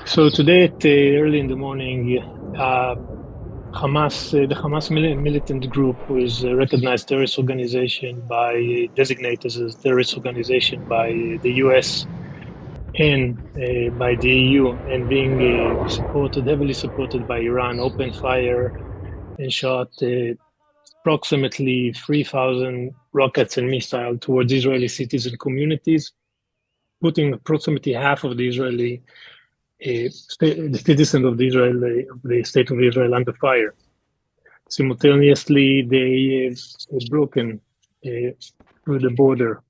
So today early in the morning, the Hamas militant group was a recognized terrorist organization designated as a terrorist organization by the US and by the EU, and being heavily supported by Iran, opened fire and shot approximately 3,000 rockets and missiles towards Israeli cities and communities, putting approximately half of the Israeli the citizens of the state of Israel under fire. Simultaneously, they broken through the border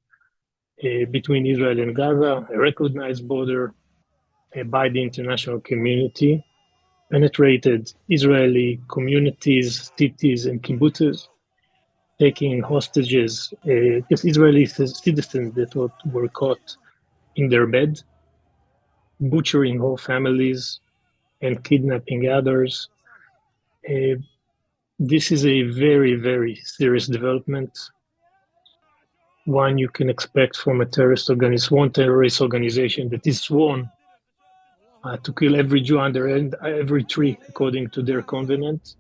between Israel and Gaza, a recognized border by the international community, penetrated Israeli communities, cities, and kibbutzes, taking hostages, just Israeli citizens that were caught in their bed, butchering whole families, and kidnapping others. This is a very, very serious development. One you can expect from one terrorist organization that is sworn to kill every Jew under every tree, according to their covenant.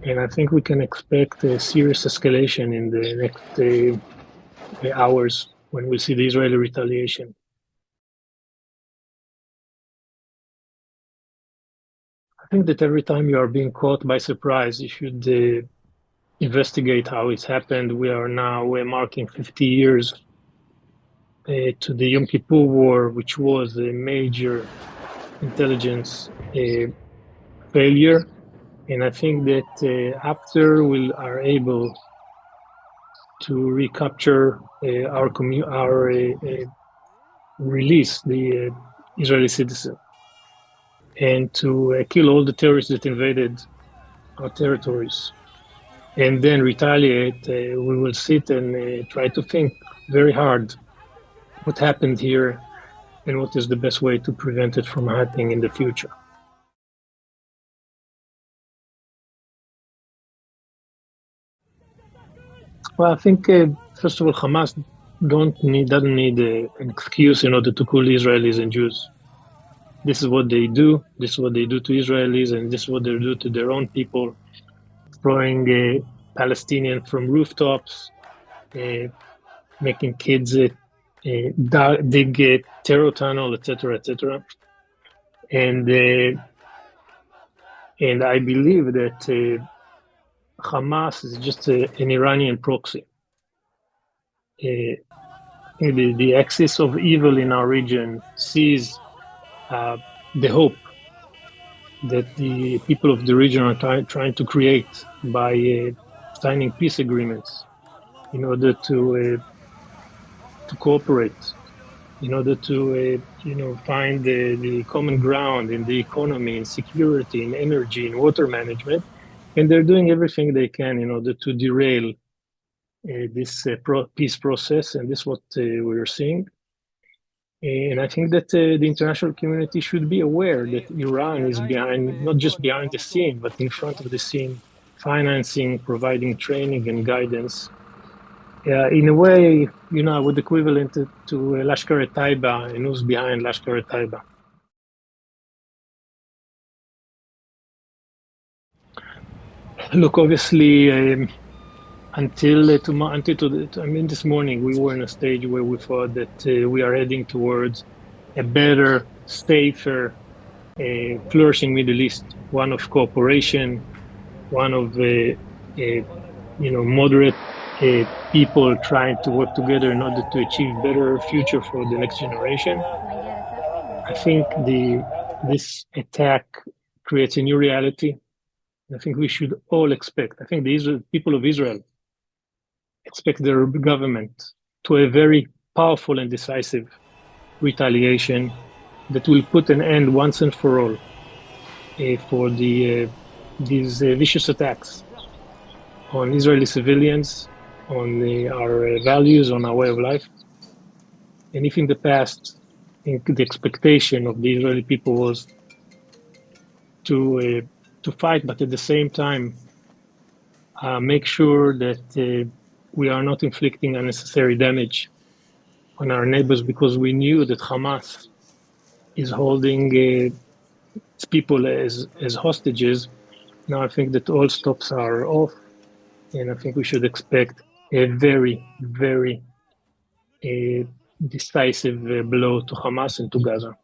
And I think we can expect a serious escalation in the next hours when we see the Israeli retaliation. I think that every time you are being caught by surprise, you should investigate how it's happened. We are now marking 50 years to the Yom Kippur War, which was a major intelligence failure. And I think that after we are able to recapture release the Israeli citizen and to kill all the terrorists that invaded our territories, and then retaliate, we will sit and try to think very hard what happened here and what is the best way to prevent it from happening in the future. Well, I think, first of all, Hamas doesn't need an excuse in order to kill Israelis and Jews. This is what they do. This is what they do to Israelis, and this is what they do to their own people, throwing Palestinians from rooftops, making kids dig a terror tunnel, etc., etc. And I believe that Hamas is just an Iranian proxy. The axis of evil in our region sees the hope that the people of the region are trying to create by signing peace agreements in order to cooperate, in order to find the common ground in the economy, in security, in energy, in water management, and they're doing everything they can in order to derail this peace process, and this is what we're seeing. And I think that the international community should be aware that Iran is behind, not just behind the scene, but in front of the scene, financing, providing training and guidance. In a way, I would equivalent it to Lashkar-e-Taiba, and who's behind Lashkar-e-Taiba. Look, obviously, until this morning, we were in a stage where we thought that we are heading towards a better, safer, flourishing Middle East, one of cooperation, one of moderate people trying to work together in order to achieve better future for the next generation. I think this attack creates a new reality. I think we should all expect. I think the people of Israel expect their government to a very powerful and decisive retaliation that will put an end once and for all for these vicious attacks on Israeli civilians, on our values, on our way of life. And if in the past, the expectation of the Israeli people was to fight, but at the same time make sure that we are not inflicting unnecessary damage on our neighbors, because we knew that Hamas is holding its people as hostages. Now I think that all stops are off, and I think we should expect a very, very decisive blow to Hamas and to Gaza.